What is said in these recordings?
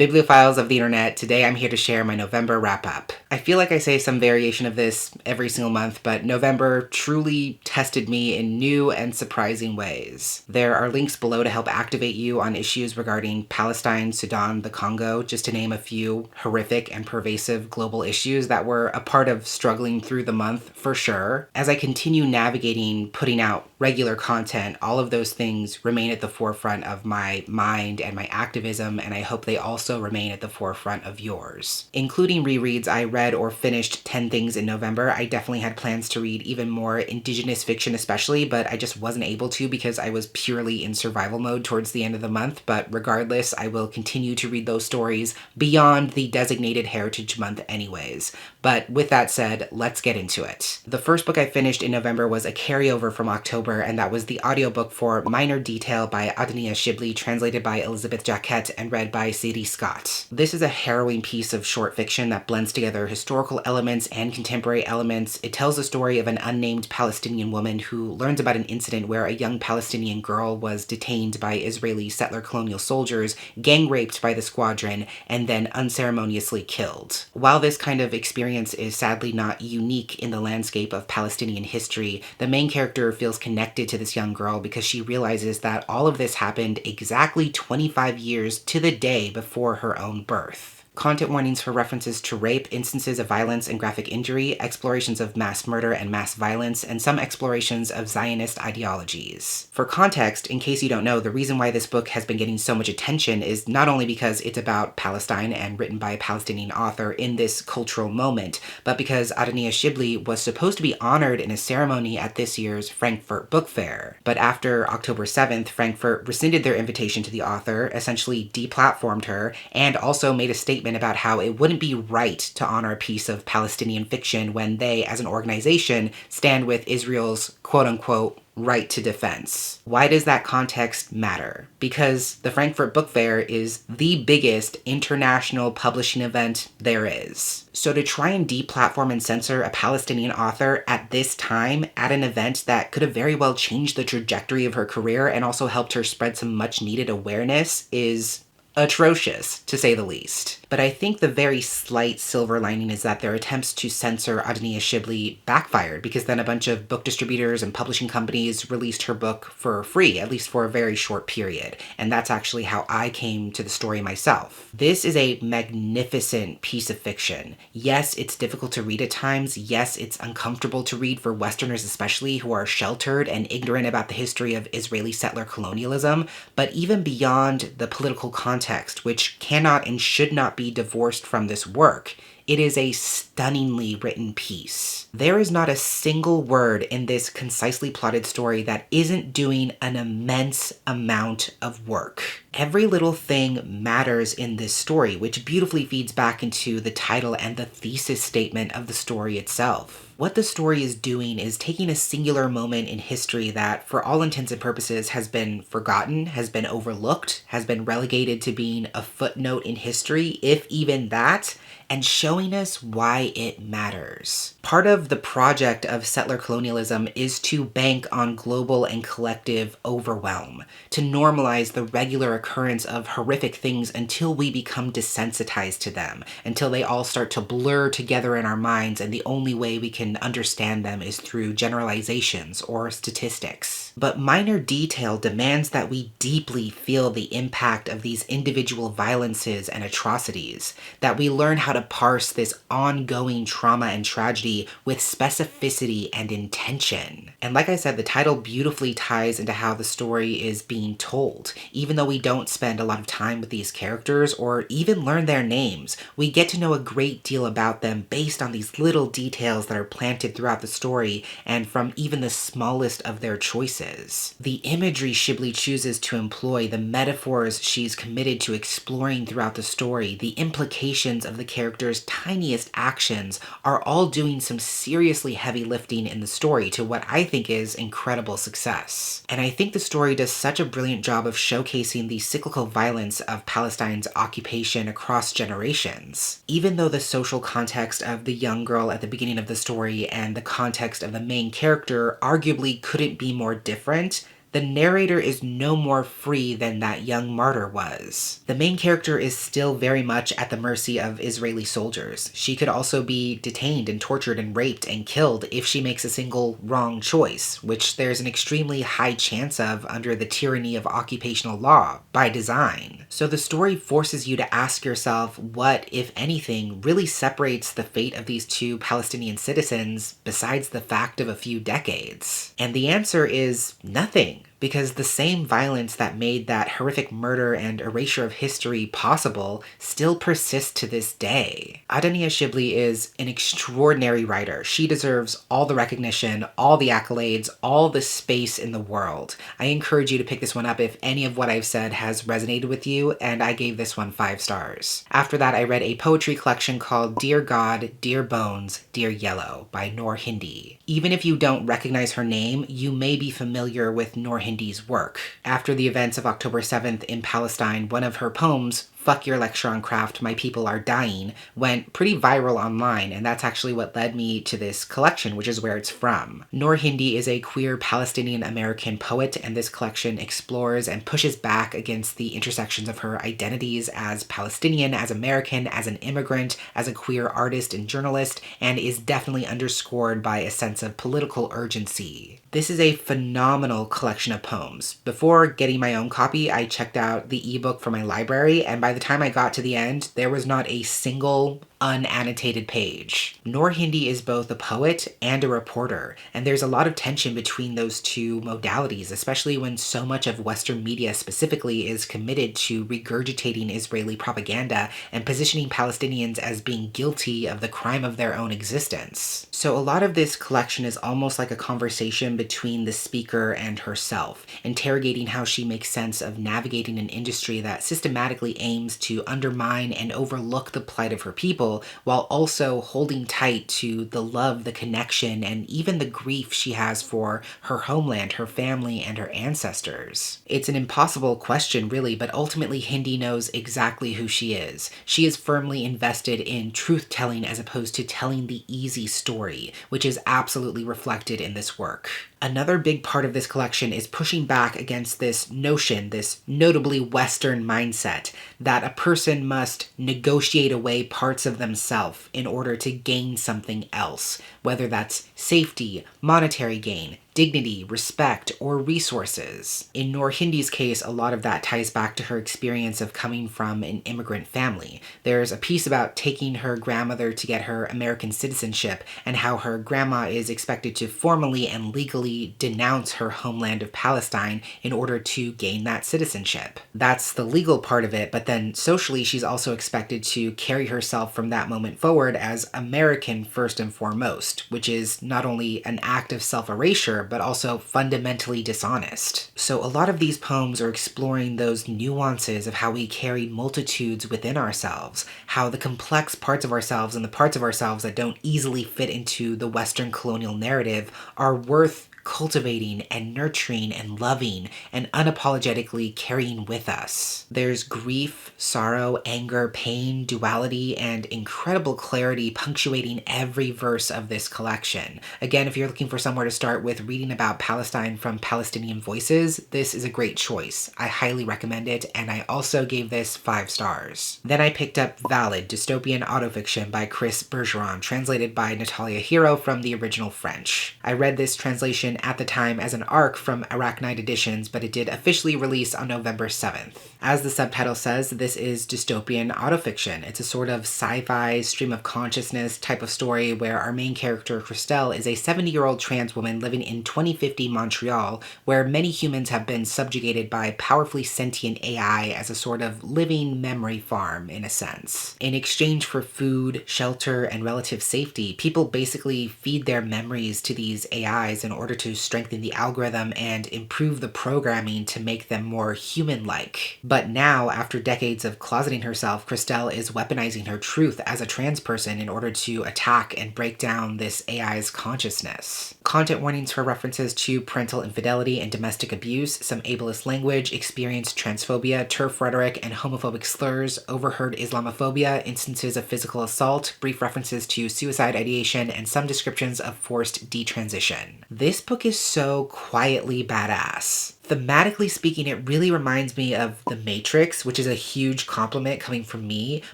Bibliophiles of the internet, today I'm here to share my November wrap-up. I feel like I say some variation of this every single month, but November truly tested me in new and surprising ways. There are links below to help activate you on issues regarding Palestine, Sudan, the Congo, just to name a few horrific and pervasive global issues that were a part of struggling through the month for sure. As I continue navigating putting out regular content, all of those things remain at the forefront of my mind and my activism, and I hope they also remain at the forefront of yours. Including rereads, I read or finished 10 things in November. I definitely had plans to read even more Indigenous fiction especially, but I just wasn't able to because I was purely in survival mode towards the end of the month. But regardless, I will continue to read those stories beyond the designated Heritage Month anyways. But with that said, let's get into it. The first book I finished in November was a carryover from October, and that was the audiobook for Minor Detail by Adoniya Shibli, translated by Elizabeth Jacquet and read by Sadie Scott. This is a harrowing piece of short fiction that blends together historical elements and contemporary elements. It tells the story of an unnamed Palestinian woman who learns about an incident where a young Palestinian girl was detained by Israeli settler colonial soldiers, gang raped by the squadron, and then unceremoniously killed. While this kind of experience is sadly not unique in the landscape of Palestinian history, the main character feels connected to this young girl because she realizes that all of this happened exactly 25 years to the day before her own birth. Content warnings for references to rape, instances of violence and graphic injury, explorations of mass murder and mass violence, and some explorations of Zionist ideologies. For context, in case you don't know, the reason why this book has been getting so much attention is not only because it's about Palestine and written by a Palestinian author in this cultural moment, but because Adoniya Shibli was supposed to be honored in a ceremony at this year's Frankfurt Book Fair. But after October 7th, Frankfurt rescinded their invitation to the author, essentially deplatformed her, and also made a statement about how it wouldn't be right to honor a piece of Palestinian fiction when they, as an organization, stand with Israel's quote-unquote right to defense. Why does that context matter? Because the Frankfurt Book Fair is the biggest international publishing event there is. So to try and deplatform and censor a Palestinian author at this time, at an event that could have very well changed the trajectory of her career and also helped her spread some much needed awareness, is atrocious, to say the least. But I think the very slight silver lining is that their attempts to censor Adoniya Shibli backfired, because then a bunch of book distributors and publishing companies released her book for free, at least for a very short period. And that's actually how I came to the story myself. This is a magnificent piece of fiction. Yes, it's difficult to read at times. Yes, it's uncomfortable to read for Westerners especially, who are sheltered and ignorant about the history of Israeli settler colonialism. But even beyond the political context, which cannot and should not be divorced from this work, it is a stunningly written piece. There is not a single word in this concisely plotted story that isn't doing an immense amount of work. Every little thing matters in this story, which beautifully feeds back into the title and the thesis statement of the story itself. What the story is doing is taking a singular moment in history that, for all intents and purposes, has been forgotten, has been overlooked, has been relegated to being a footnote in history, if even that, and showing us why it matters. Part of the project of settler colonialism is to bank on global and collective overwhelm, to normalize the regular occurrence of horrific things until we become desensitized to them, until they all start to blur together in our minds, and the only way we can understand them is through generalizations or statistics. But Minor Detail demands that we deeply feel the impact of these individual violences and atrocities, that we learn how to parse this ongoing trauma and tragedy with specificity and intention. And like I said, the title beautifully ties into how the story is being told. Even though we don't spend a lot of time with these characters or even learn their names, we get to know a great deal about them based on these little details that are planted throughout the story and from even the smallest of their choices. The imagery Shibli chooses to employ, the metaphors she's committed to exploring throughout the story, the implications of the character's tiniest actions are all doing some seriously heavy lifting in the story to what I think is incredible success. And I think the story does such a brilliant job of showcasing the cyclical violence of Palestine's occupation across generations. Even though the social context of the young girl at the beginning of the story and the context of the main character arguably couldn't be more different, the narrator is no more free than that young martyr was. The main character is still very much at the mercy of Israeli soldiers. She could also be detained and tortured and raped and killed if she makes a single wrong choice, which there's an extremely high chance of under the tyranny of occupational law, by design. So the story forces you to ask yourself what, if anything, really separates the fate of these two Palestinian citizens besides the fact of a few decades. And the answer is nothing. Because the same violence that made that horrific murder and erasure of history possible still persists to this day. Adania Shibli is an extraordinary writer. She deserves all the recognition, all the accolades, all the space in the world. I encourage you to pick this one up if any of what I've said has resonated with you, and I gave this one 5 stars. After that, I read a poetry collection called Dear God, Dear Bones, Dear Yellow by Noor Hindi. Even if you don't recognize her name, you may be familiar with Noor Hindi's work. After the events of October 7th in Palestine, one of her poems, Fuck Your Lecture on Craft, My People Are Dying, went pretty viral online, and that's actually what led me to this collection, which is where it's from. Noor Hindi is a queer Palestinian-American poet, and this collection explores and pushes back against the intersections of her identities as Palestinian, as American, as an immigrant, as a queer artist and journalist, and is definitely underscored by a sense of political urgency. This is a phenomenal collection of poems. Before getting my own copy, I checked out the ebook from my library, and by the time I got to the end, there was not a single unannotated page. Noor Hindi is both a poet and a reporter, and there's a lot of tension between those two modalities, especially when so much of Western media specifically is committed to regurgitating Israeli propaganda and positioning Palestinians as being guilty of the crime of their own existence. So a lot of this collection is almost like a conversation between the speaker and herself, interrogating how she makes sense of navigating an industry that systematically aims to undermine and overlook the plight of her people, while also holding tight to the love, the connection, and even the grief she has for her homeland, her family, and her ancestors. It's an impossible question, really, but ultimately Hindi knows exactly who she is. She is firmly invested in truth-telling as opposed to telling the easy story, which is absolutely reflected in this work. Another big part of this collection is pushing back against this notion, this notably Western mindset, that a person must negotiate away parts of themselves in order to gain something else, whether that's safety, monetary gain, dignity, respect, or resources. In Noor Hindi's case, a lot of that ties back to her experience of coming from an immigrant family. There's a piece about taking her grandmother to get her American citizenship and how her grandma is expected to formally and legally denounce her homeland of Palestine in order to gain that citizenship. That's the legal part of it, but then socially she's also expected to carry herself from that moment forward as American first and foremost, which is not only an act of self-erasure, but also fundamentally dishonest. So a lot of these poems are exploring those nuances of how we carry multitudes within ourselves, how the complex parts of ourselves and the parts of ourselves that don't easily fit into the Western colonial narrative are worth cultivating and nurturing and loving and unapologetically carrying with us. There's grief, sorrow, anger, pain, duality, and incredible clarity punctuating every verse of this collection. Again, if you're looking for somewhere to start with reading about Palestine from Palestinian voices, this is a great choice. I highly recommend it, and I also gave this 5 stars. Then I picked up Valid, dystopian autofiction by Chris Bergeron, translated by Natalia Hero from the original French. I read this translation at the time as an ARC from Arachnide Editions, but it did officially release on November 7th. As the subtitle says, this is dystopian autofiction. It's a sort of sci-fi, stream of consciousness type of story where our main character, Christelle, is a 70-year-old trans woman living in 2050 Montreal, where many humans have been subjugated by powerfully sentient AI as a sort of living memory farm, in a sense. In exchange for food, shelter, and relative safety, people basically feed their memories to these AIs in order to strengthen the algorithm and improve the programming to make them more human-like. But now, after decades of closeting herself, Christelle is weaponizing her truth as a trans person in order to attack and break down this AI's consciousness. Content warnings for references to parental infidelity and domestic abuse, some ableist language, experienced transphobia, turf rhetoric, and homophobic slurs, overheard Islamophobia, instances of physical assault, brief references to suicide ideation, and some descriptions of forced detransition. This book is so quietly badass. Thematically speaking, it really reminds me of The Matrix, which is a huge compliment coming from me,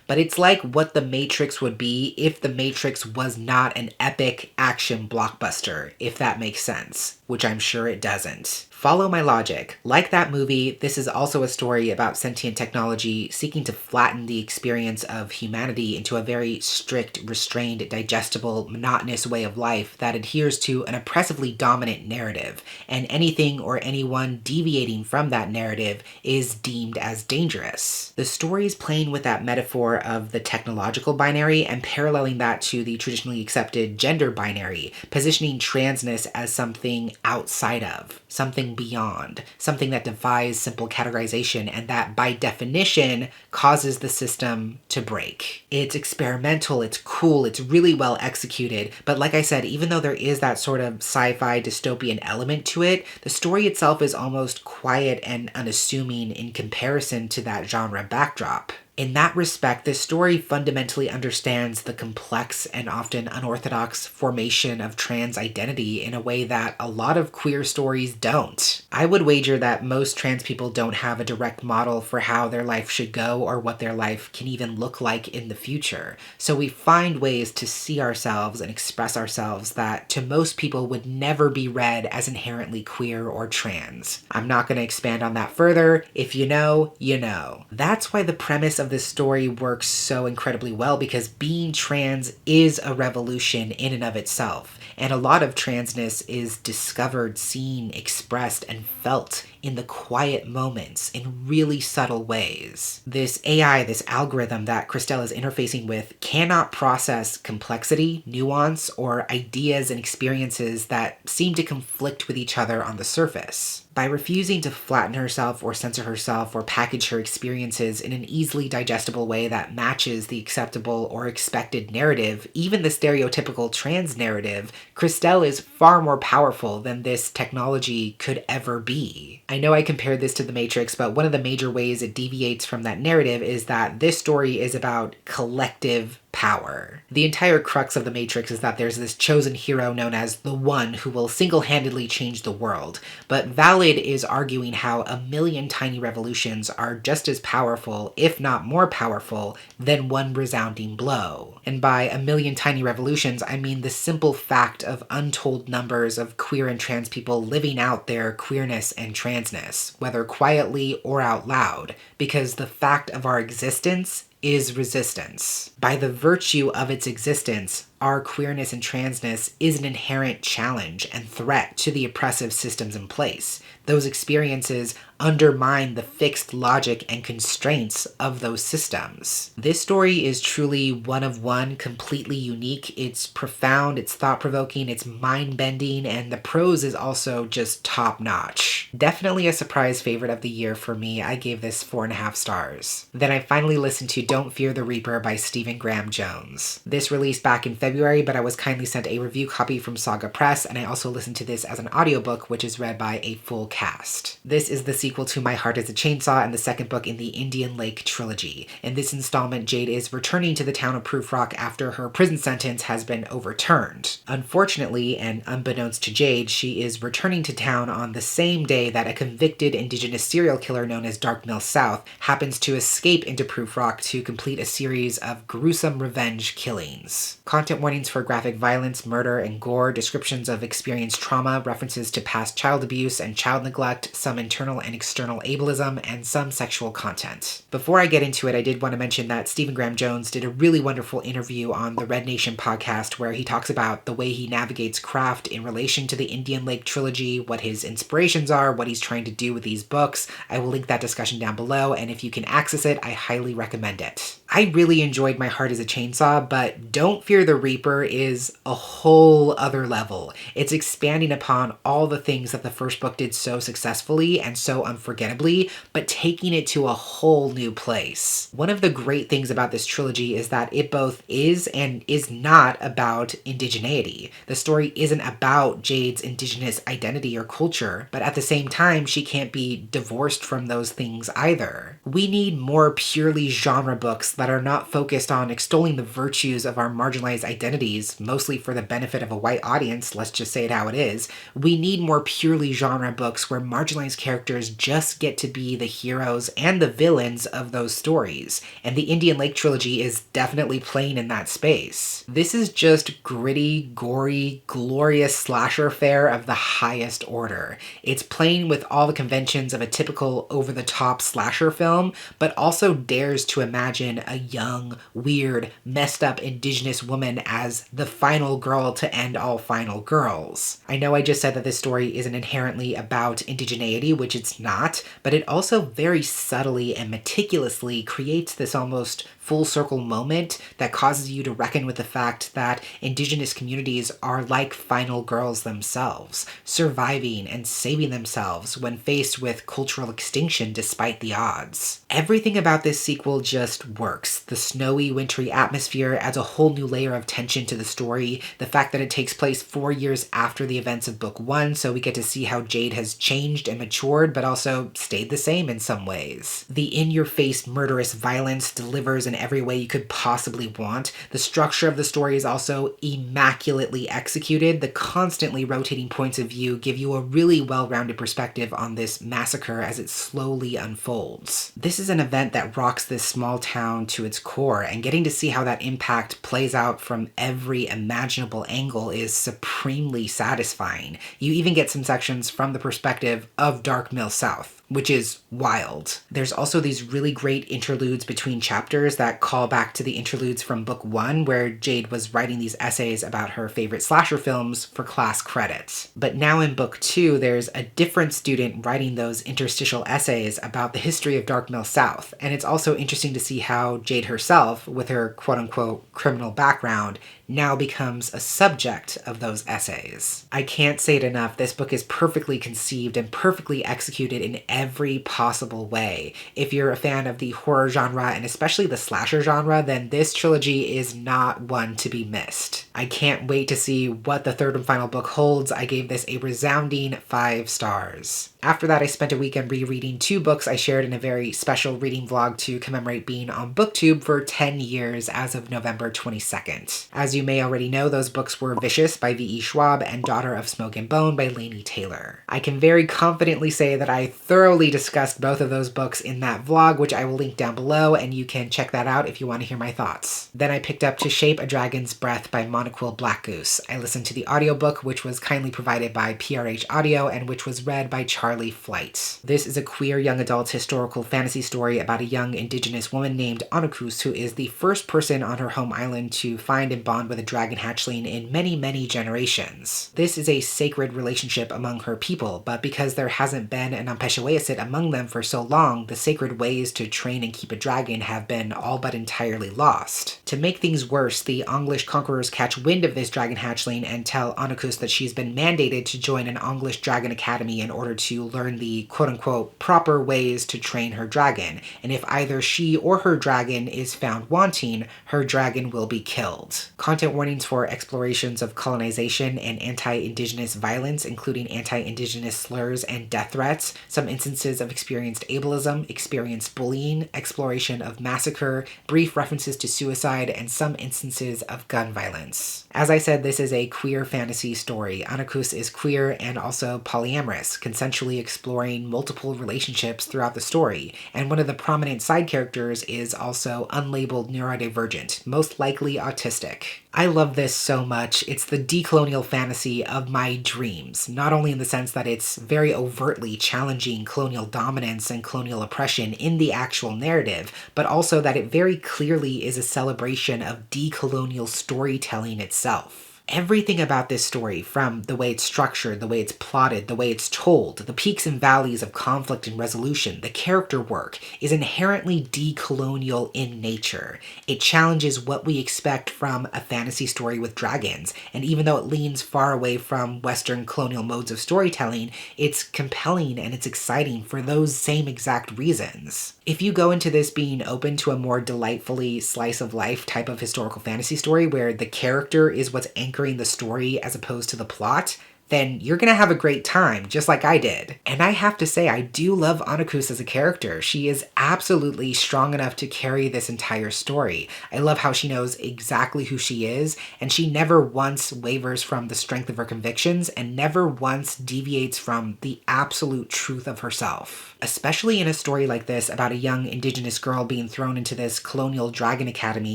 but it's like what The Matrix would be if The Matrix was not an epic action blockbuster, if that makes sense, which I'm sure it doesn't. Follow my logic. Like that movie, this is also a story about sentient technology seeking to flatten the experience of humanity into a very strict, restrained, digestible, monotonous way of life that adheres to an oppressively dominant narrative, and anything or anyone deviating from that narrative is deemed as dangerous. The story is playing with that metaphor of the technological binary and paralleling that to the traditionally accepted gender binary, positioning transness as something outside of, something beyond, something that defies simple categorization and that by definition causes the system to break. It's experimental, it's cool, it's really well executed, but like I said, even though there is that sort of sci-fi dystopian element to it, the story itself is almost quiet and unassuming in comparison to that genre backdrop. In that respect, this story fundamentally understands the complex and often unorthodox formation of trans identity in a way that a lot of queer stories don't. I would wager that most trans people don't have a direct model for how their life should go or what their life can even look like in the future. So we find ways to see ourselves and express ourselves that to most people would never be read as inherently queer or trans. I'm not going to expand on that further. If you know, you know. That's why the premise of this story works so incredibly well, because being trans is a revolution in and of itself, and a lot of transness is discovered, seen, expressed, and felt in the quiet moments in really subtle ways. This AI, this algorithm that Christelle is interfacing with, cannot process complexity, nuance, or ideas and experiences that seem to conflict with each other on the surface. By refusing to flatten herself or censor herself or package her experiences in an easily digestible way that matches the acceptable or expected narrative, even the stereotypical trans narrative, Christelle is far more powerful than this technology could ever be. I know I compared this to The Matrix, but one of the major ways it deviates from that narrative is that this story is about collective power. The entire crux of The Matrix is that there's this chosen hero known as the One who will single-handedly change the world, but Valid is arguing how a million tiny revolutions are just as powerful, if not more powerful, than one resounding blow. And by a million tiny revolutions, I mean the simple fact of untold numbers of queer and trans people living out their queerness and transness, whether quietly or out loud, because the fact of our existence is resistance. By the virtue of its existence, our queerness and transness is an inherent challenge and threat to the oppressive systems in place. Those experiences undermine the fixed logic and constraints of those systems. This story is truly one of one, completely unique. It's profound, it's thought-provoking, it's mind-bending, and the prose is also just top-notch. Definitely a surprise favorite of the year for me. I gave this 4.5 stars. Then I finally listened to Don't Fear the Reaper by Stephen Graham Jones. This released back in February, but I was kindly sent a review copy from Saga Press, and I also listened to this as an audiobook, which is read by a full cast. This is the sequel to My Heart is a Chainsaw and the second book in the Indian Lake trilogy. In this installment, Jade is returning to the town of Proof Rock after her prison sentence has been overturned. Unfortunately, and unbeknownst to Jade, she is returning to town on the same day that a convicted indigenous serial killer known as Dark Mill South happens to escape into Proof Rock to complete a series of gruesome revenge killings. Content warnings for graphic violence, murder, and gore, descriptions of experienced trauma, references to past child abuse and child neglect, some internal and external ableism, and some sexual content. Before I get into it, I did want to mention that Stephen Graham Jones did a really wonderful interview on the Red Nation podcast where he talks about the way he navigates craft in relation to the Indian Lake trilogy, what his inspirations are, what he's trying to do with these books. I will link that discussion down below, and if you can access it, I highly recommend it. I really enjoyed My Heart is a Chainsaw, but Don't Fear the Reaper is a whole other level. It's expanding upon all the things that the first book did so successfully and so unforgettably, but taking it to a whole new place. One of the great things about this trilogy is that it both is and is not about indigeneity. The story isn't about Jade's indigenous identity or culture, but at the same time, she can't be divorced from those things either. We need more purely genre books that are not focused on extolling the virtues of our marginalized identities, mostly for the benefit of a white audience, let's just say it how it is. We need more purely genre books where marginalized characters just get to be the heroes and the villains of those stories, and the Indian Lake trilogy is definitely playing in that space. This is just gritty, gory, glorious slasher fare of the highest order. It's playing with all the conventions of a typical over-the-top slasher film, but also dares to imagine a young, weird, messed up indigenous woman as the final girl to end all final girls. I know I just said that this story isn't inherently about indigeneity, which it's not, but it also very subtly and meticulously creates this almost full circle moment that causes you to reckon with the fact that indigenous communities are like final girls themselves, surviving and saving themselves when faced with cultural extinction despite the odds. Everything about this sequel just works. The snowy, wintry atmosphere adds a whole new layer of tension to the story. The fact that it takes place 4 years after the events of book 1, so we get to see how Jade has changed and matured, but also stayed the same in some ways. The in-your-face murderous violence delivers in every way you could possibly want. The structure of the story is also immaculately executed. The constantly rotating points of view give you a really well-rounded perspective on this massacre as it slowly unfolds. This is an event that rocks this small town to its core, and getting to see how that impact plays out from every imaginable angle is supremely satisfying. You even get some sections from the perspective of Dark Mill South, which is wild. There's also these really great interludes between chapters that call back to the interludes from book 1, where Jade was writing these essays about her favorite slasher films for class credits. But now in book 2, there's a different student writing those interstitial essays about the history of Dark Mill South, and it's also interesting to see how Jade herself, with her quote-unquote criminal background, now becomes a subject of those essays. I can't say it enough, this book is perfectly conceived and perfectly executed in every possible way. If you're a fan of the horror genre, and especially the slasher genre, then this trilogy is not one to be missed. I can't wait to see what the third and final book holds. I gave this a resounding 5 stars. After that, I spent a weekend rereading 2 books I shared in a very special reading vlog to commemorate being on BookTube for 10 years as of November 22nd. As you may already know, those books were Vicious by V.E. Schwab and Daughter of Smoke and Bone by Laini Taylor. I can very confidently say that I thoroughly discussed both of those books in that vlog, which I will link down below, and you can check that out if you want to hear my thoughts. Then I picked up To Shape a Dragon's Breath by Monoquill Blackgoose. I listened to the audiobook, which was kindly provided by PRH Audio and which was read by Charlie Flight. This is a queer young adult historical fantasy story about a young indigenous woman named Anakus, who is the first person on her home island to find and bond with a dragon hatchling in many, many generations. This is a sacred relationship among her people, but because there hasn't been an Ampeshaweyasit among them for so long, the sacred ways to train and keep a dragon have been all but entirely lost. To make things worse, the English conquerors catch wind of this dragon hatchling and tell Anakus that she's been mandated to join an English dragon academy in order to learn the quote-unquote proper ways to train her dragon, and if either she or her dragon is found wanting, her dragon will be killed. Content warnings for explorations of colonization and anti-indigenous violence, including anti-indigenous slurs and death threats, some instances of experienced ableism, experienced bullying, exploration of massacre, brief references to suicide, and some instances of gun violence. As I said, this is a queer fantasy story. Anakus is queer and also polyamorous, consensually exploring multiple relationships throughout the story, and one of the prominent side characters is also unlabeled neurodivergent, most likely autistic. I love this so much. It's the decolonial fantasy of my dreams, not only in the sense that it's very overtly challenging colonial dominance and colonial oppression in the actual narrative, but also that it very clearly is a celebration of decolonial storytelling itself. Everything about this story, from the way it's structured, the way it's plotted, the way it's told, the peaks and valleys of conflict and resolution, the character work, is inherently decolonial in nature. It challenges what we expect from a fantasy story with dragons, and even though it leans far away from Western colonial modes of storytelling, it's compelling and it's exciting for those same exact reasons. If you go into this being open to a more delightfully slice of life type of historical fantasy story where the character is what's anchoring the story as opposed to the plot, then you're gonna have a great time, just like I did. And I have to say, I do love Anakus as a character. She is absolutely strong enough to carry this entire story. I love how she knows exactly who she is, and she never once wavers from the strength of her convictions, and never once deviates from the absolute truth of herself. Especially in a story like this about a young indigenous girl being thrown into this colonial dragon academy,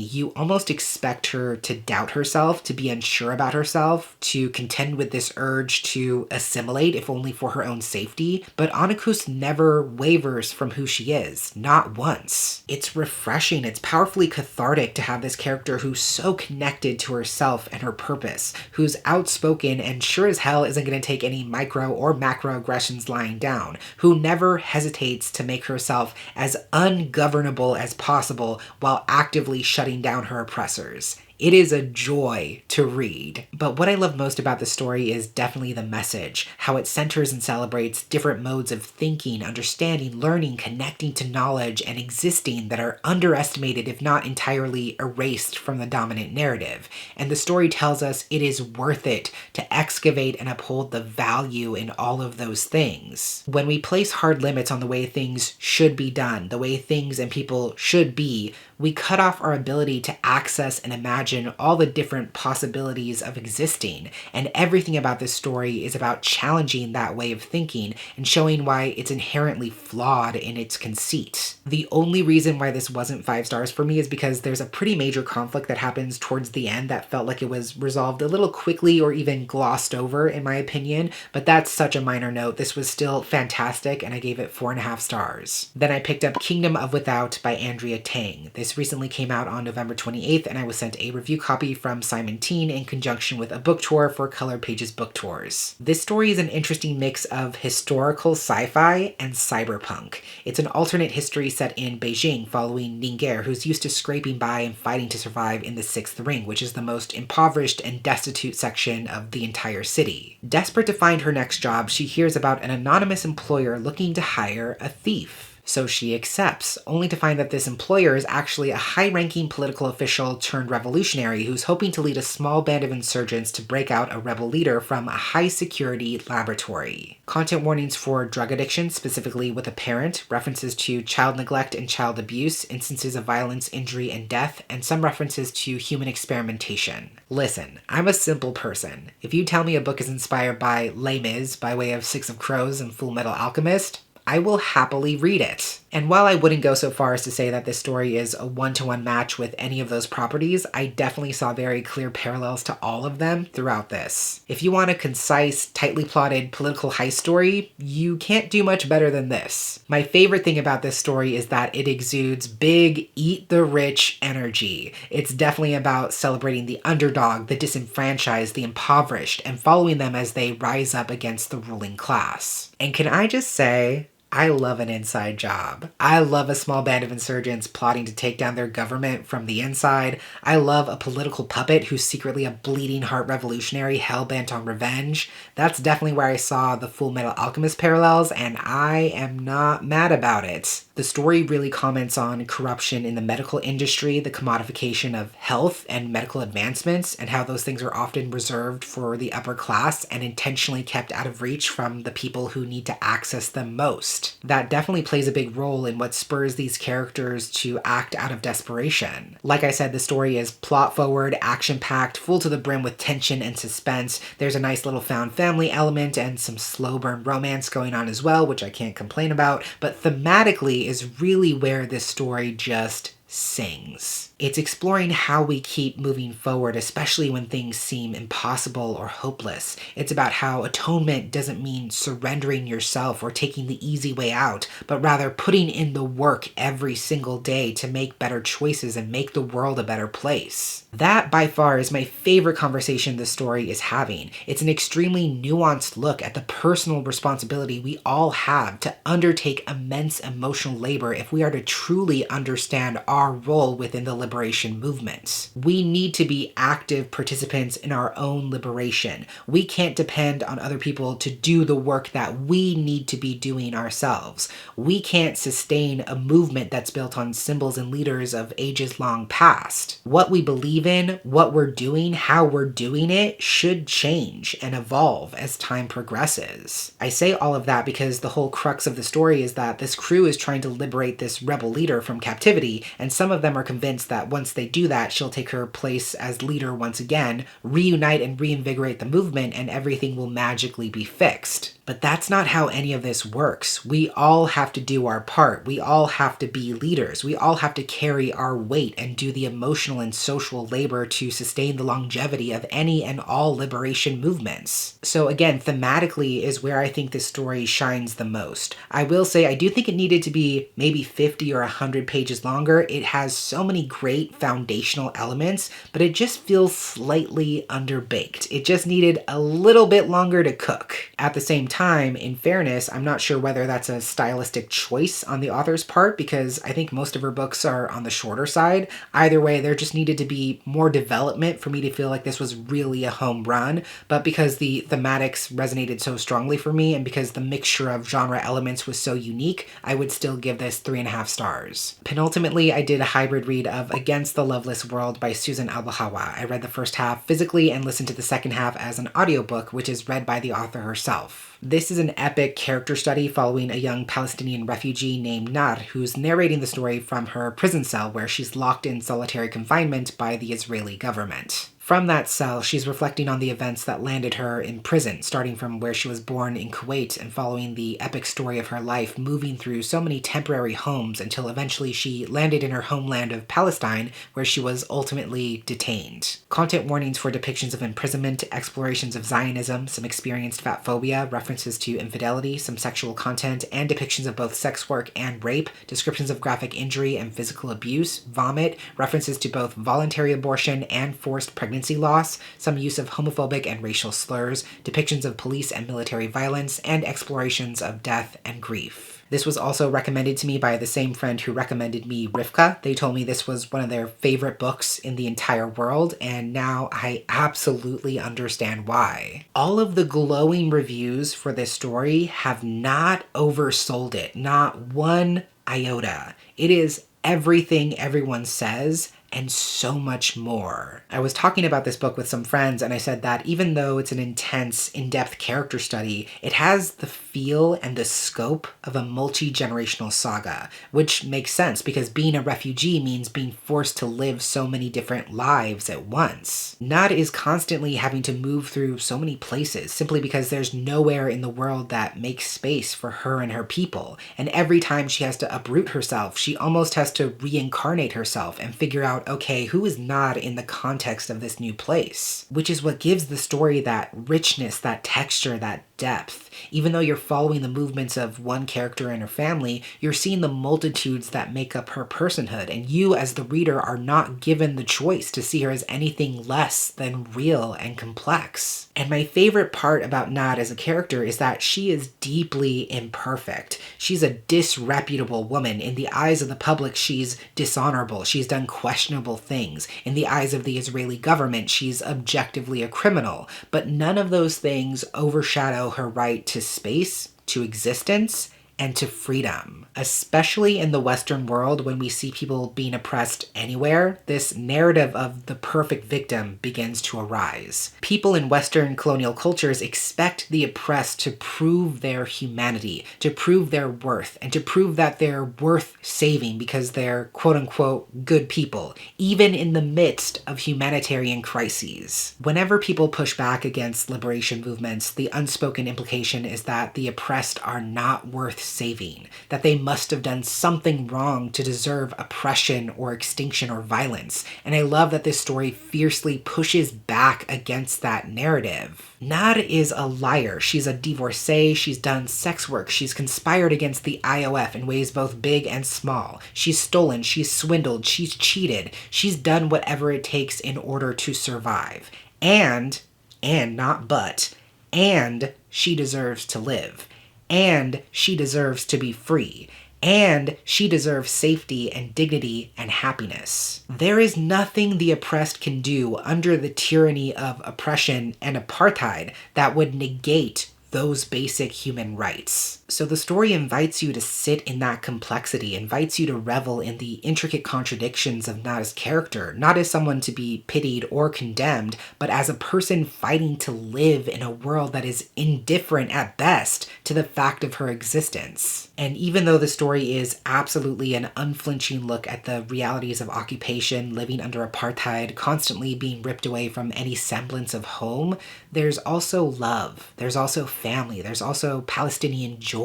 you almost expect her to doubt herself, to be unsure about herself, to contend with this urge to assimilate, if only for her own safety. But Anakus never wavers from who she is, not once. It's refreshing, it's powerfully cathartic to have this character who's so connected to herself and her purpose, who's outspoken and sure as hell isn't going to take any micro or macro aggressions lying down, who never hesitates to make herself as ungovernable as possible while actively shutting down her oppressors. It is a joy to read. But what I love most about the story is definitely the message, how it centers and celebrates different modes of thinking, understanding, learning, connecting to knowledge, and existing that are underestimated, if not entirely erased from the dominant narrative. And the story tells us it is worth it to excavate and uphold the value in all of those things. When we place hard limits on the way things should be done, the way things and people should be, we cut off our ability to access and imagine all the different possibilities of existing. And everything about this story is about challenging that way of thinking and showing why it's inherently flawed in its conceit. The only reason why this wasn't 5 stars for me is because there's a pretty major conflict that happens towards the end that felt like it was resolved a little quickly or even glossed over, in my opinion, but that's such a minor note. This was still fantastic, and I gave it 4.5 stars. Then I picked up Kingdom of Without by Andrea Tang. This recently came out on November 28th, and I was sent a review copy from Simon Teen in conjunction with a book tour for Color Pages Book Tours. This story is an interesting mix of historical sci-fi and cyberpunk. It's an alternate history set in Beijing following Ninger, who's used to scraping by and fighting to survive in the Sixth Ring, which is the most impoverished and destitute section of the entire city. Desperate to find her next job, she hears about an anonymous employer looking to hire a thief. So she accepts, only to find that this employer is actually a high-ranking political official turned revolutionary who's hoping to lead a small band of insurgents to break out a rebel leader from a high-security laboratory. Content warnings for drug addiction, specifically with a parent, references to child neglect and child abuse, instances of violence, injury, and death, and some references to human experimentation. Listen, I'm a simple person. If you tell me a book is inspired by Les Mis by way of Six of Crows and Full Metal Alchemist, I will happily read it. And while I wouldn't go so far as to say that this story is a one-to-one match with any of those properties, I definitely saw very clear parallels to all of them throughout this. If you want a concise, tightly plotted political heist story, you can't do much better than this. My favorite thing about this story is that it exudes big, eat the rich energy. It's definitely about celebrating the underdog, the disenfranchised, the impoverished, and following them as they rise up against the ruling class. And can I just say, I love an inside job. I love a small band of insurgents plotting to take down their government from the inside. I love a political puppet who's secretly a bleeding heart revolutionary hell-bent on revenge. That's definitely where I saw the Full Metal Alchemist parallels, and I am not mad about it. The story really comments on corruption in the medical industry, the commodification of health and medical advancements, and how those things are often reserved for the upper class and intentionally kept out of reach from the people who need to access them most. That definitely plays a big role in what spurs these characters to act out of desperation. Like I said, the story is plot-forward, action-packed, full to the brim with tension and suspense. There's a nice little found family element and some slow-burn romance going on as well, which I can't complain about, but thematically is really where this story just sings. It's exploring how we keep moving forward, especially when things seem impossible or hopeless. It's about how atonement doesn't mean surrendering yourself or taking the easy way out, but rather putting in the work every single day to make better choices and make the world a better place. That, by far, is my favorite conversation the story is having. It's an extremely nuanced look at the personal responsibility we all have to undertake immense emotional labor if we are to truly understand our role within the liberation movements. We need to be active participants in our own liberation. We can't depend on other people to do the work that we need to be doing ourselves. We can't sustain a movement that's built on symbols and leaders of ages long past. What we believe in, what we're doing, how we're doing it should change and evolve as time progresses. I say all of that because the whole crux of the story is that this crew is trying to liberate this rebel leader from captivity, and some of them are convinced that once they do that, she'll take her place as leader once again, reunite and reinvigorate the movement, and everything will magically be fixed. But that's not how any of this works. We all have to do our part. We all have to be leaders. We all have to carry our weight and do the emotional and social labor to sustain the longevity of any and all liberation movements. So again, thematically is where I think this story shines the most. I will say I do think it needed to be maybe 50 or 100 pages longer. It has so many great foundational elements, but it just feels slightly underbaked. It just needed a little bit longer to cook. At the same time, in fairness, I'm not sure whether that's a stylistic choice on the author's part, because I think most of her books are on the shorter side. Either way, there just needed to be more development for me to feel like this was really a home run, but because the thematics resonated so strongly for me, and because the mixture of genre elements was so unique, I would still give this 3.5 stars. Penultimately, I did a hybrid read of Against the Loveless World by Susan Albahawa. I read the first half physically and listened to the second half as an audiobook, which is read by the author herself. This is an epic character study following a young Palestinian refugee named Nar, who's narrating the story from her prison cell where she's locked in solitary confinement by the Israeli government. From that cell, she's reflecting on the events that landed her in prison, starting from where she was born in Kuwait and following the epic story of her life, moving through so many temporary homes until eventually she landed in her homeland of Palestine, where she was ultimately detained. Content warnings for depictions of imprisonment, explorations of Zionism, some experienced fat phobia, references to infidelity, some sexual content, and depictions of both sex work and rape, descriptions of graphic injury and physical abuse, vomit, references to both voluntary abortion and forced pregnancy loss, some use of homophobic and racial slurs, depictions of police and military violence, and explorations of death and grief. This was also recommended to me by the same friend who recommended me Rivka. They told me this was one of their favorite books in the entire world, and now I absolutely understand why. All of the glowing reviews for this story have not oversold it, not one iota. It is everything everyone says and so much more. I was talking about this book with some friends, and I said that even though it's an intense, in-depth character study, it has the feel and the scope of a multi-generational saga, which makes sense because being a refugee means being forced to live so many different lives at once. Nad is constantly having to move through so many places simply because there's nowhere in the world that makes space for her and her people, and every time she has to uproot herself, she almost has to reincarnate herself and figure out, okay, who is Nad in the context of this new place? Which is what gives the story that richness, that texture, that depth. Even though you're following the movements of one character and her family, you're seeing the multitudes that make up her personhood, and you as the reader are not given the choice to see her as anything less than real and complex. And my favorite part about Nad as a character is that she is deeply imperfect. She's a disreputable woman. In the eyes of the public, she's dishonorable. She's done questionable things. In the eyes of the Israeli government, she's objectively a criminal. But none of those things overshadow her right to space, to existence, and to freedom. Especially in the Western world, when we see people being oppressed anywhere, this narrative of the perfect victim begins to arise. People in Western colonial cultures expect the oppressed to prove their humanity, to prove their worth, and to prove that they're worth saving because they're quote-unquote good people, even in the midst of humanitarian crises. Whenever people push back against liberation movements, the unspoken implication is that the oppressed are not worth saving, that they must have done something wrong to deserve oppression or extinction or violence. And I love that this story fiercely pushes back against that narrative. Nad is a liar. She's a divorcee. She's done sex work. She's conspired against the IOF in ways both big and small. She's stolen. She's swindled. She's cheated. She's done whatever it takes in order to survive. And not but, and she deserves to live. And she deserves to be free. And she deserves safety and dignity and happiness. There is nothing the oppressed can do under the tyranny of oppression and apartheid that would negate those basic human rights. So the story invites you to sit in that complexity, invites you to revel in the intricate contradictions of Nada's character, not as someone to be pitied or condemned, but as a person fighting to live in a world that is indifferent at best to the fact of her existence. And even though the story is absolutely an unflinching look at the realities of occupation, living under apartheid, constantly being ripped away from any semblance of home, there's also love, there's also family, there's also Palestinian joy,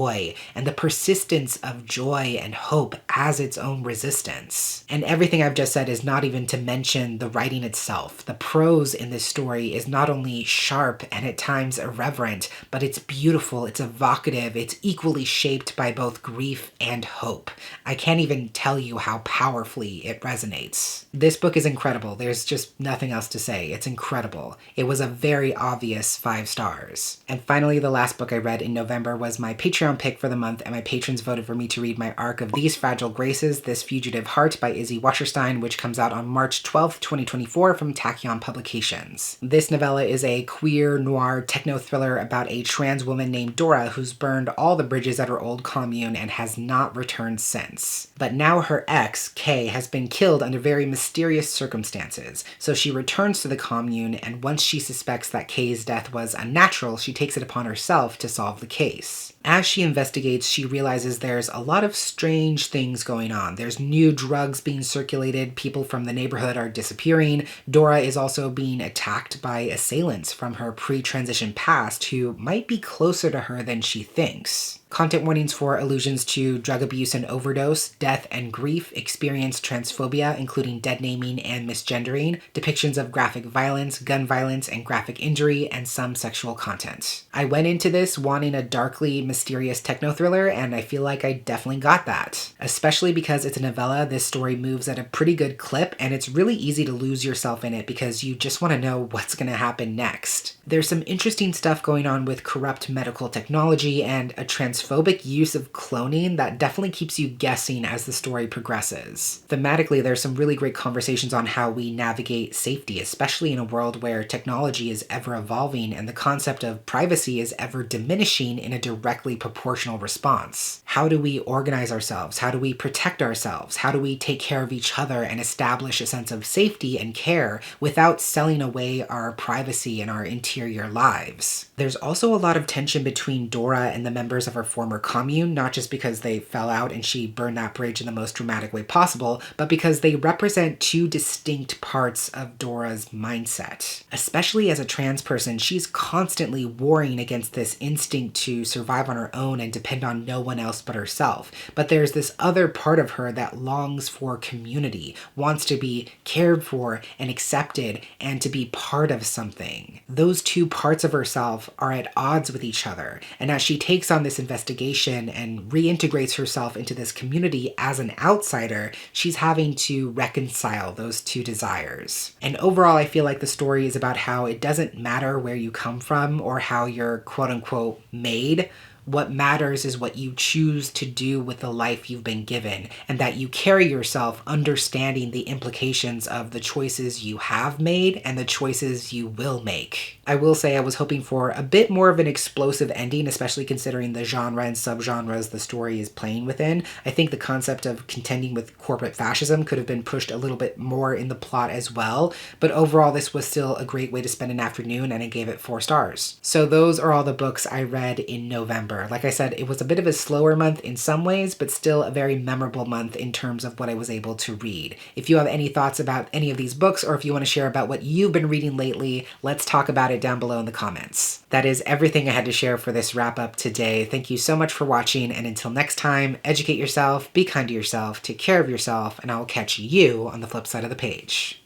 and the persistence of joy and hope as its own resistance. And everything I've just said is not even to mention the writing itself. The prose in this story is not only sharp and at times irreverent, but it's beautiful, it's evocative, it's equally shaped by both grief and hope. I can't even tell you how powerfully it resonates. This book is incredible. There's just nothing else to say. It's incredible. It was a very obvious 5 stars. And finally, the last book I read in November was my Patreon pick for the month, and my patrons voted for me to read my arc of These Fragile Graces, This Fugitive Heart by Izzy Wasserstein, which comes out on March 12th, 2024 from Tachyon Publications. This novella is a queer noir techno thriller about a trans woman named Dora who's burned all the bridges at her old commune and has not returned since. But now her ex, Kay, has been killed under very mysterious circumstances, so she returns to the commune, and once she suspects that Kay's death was unnatural, she takes it upon herself to solve the case. As she investigates, she realizes there's a lot of strange things going on. There's new drugs being circulated, people from the neighborhood are disappearing, Dora is also being attacked by assailants from her pre-transition past who might be closer to her than she thinks. Content warnings for allusions to drug abuse and overdose, death and grief, experienced transphobia, including dead naming and misgendering, depictions of graphic violence, gun violence, and graphic injury, and some sexual content. I went into this wanting a darkly mysterious techno thriller, and I feel like I definitely got that. Especially because it's a novella, this story moves at a pretty good clip, and it's really easy to lose yourself in it because you just want to know what's going to happen next. There's some interesting stuff going on with corrupt medical technology and a transphobic use of cloning that definitely keeps you guessing as the story progresses. Thematically, there's some really great conversations on how we navigate safety, especially in a world where technology is ever evolving and the concept of privacy is ever diminishing in a directly proportional response. How do we organize ourselves? How do we protect ourselves? How do we take care of each other and establish a sense of safety and care without selling away our privacy and our interior lives? There's also a lot of tension between Dora and the members of her former commune, not just because they fell out and she burned that bridge in the most dramatic way possible, but because they represent two distinct parts of Dora's mindset. Especially as a trans person, she's constantly warring against this instinct to survive on her own and depend on no one else but herself. But there's this other part of her that longs for community, wants to be cared for and accepted and to be part of something. Those two parts of herself are at odds with each other, and as she takes on this investigation and reintegrates herself into this community as an outsider, she's having to reconcile those two desires. And overall, I feel like the story is about how it doesn't matter where you come from or how you're quote-unquote made. What matters is what you choose to do with the life you've been given, and that you carry yourself understanding the implications of the choices you have made and the choices you will make. I will say I was hoping for a bit more of an explosive ending, especially considering the genre and subgenres the story is playing within. I think the concept of contending with corporate fascism could have been pushed a little bit more in the plot as well, but overall this was still a great way to spend an afternoon, and I gave it 4 stars. So those are all the books I read in November. November. Like I said, it was a bit of a slower month in some ways, but still a very memorable month in terms of what I was able to read. If you have any thoughts about any of these books, or if you want to share about what you've been reading lately, let's talk about it down below in the comments. That is everything I had to share for this wrap up today. Thank you so much for watching, and until next time, educate yourself, be kind to yourself, take care of yourself, and I will catch you on the flip side of the page.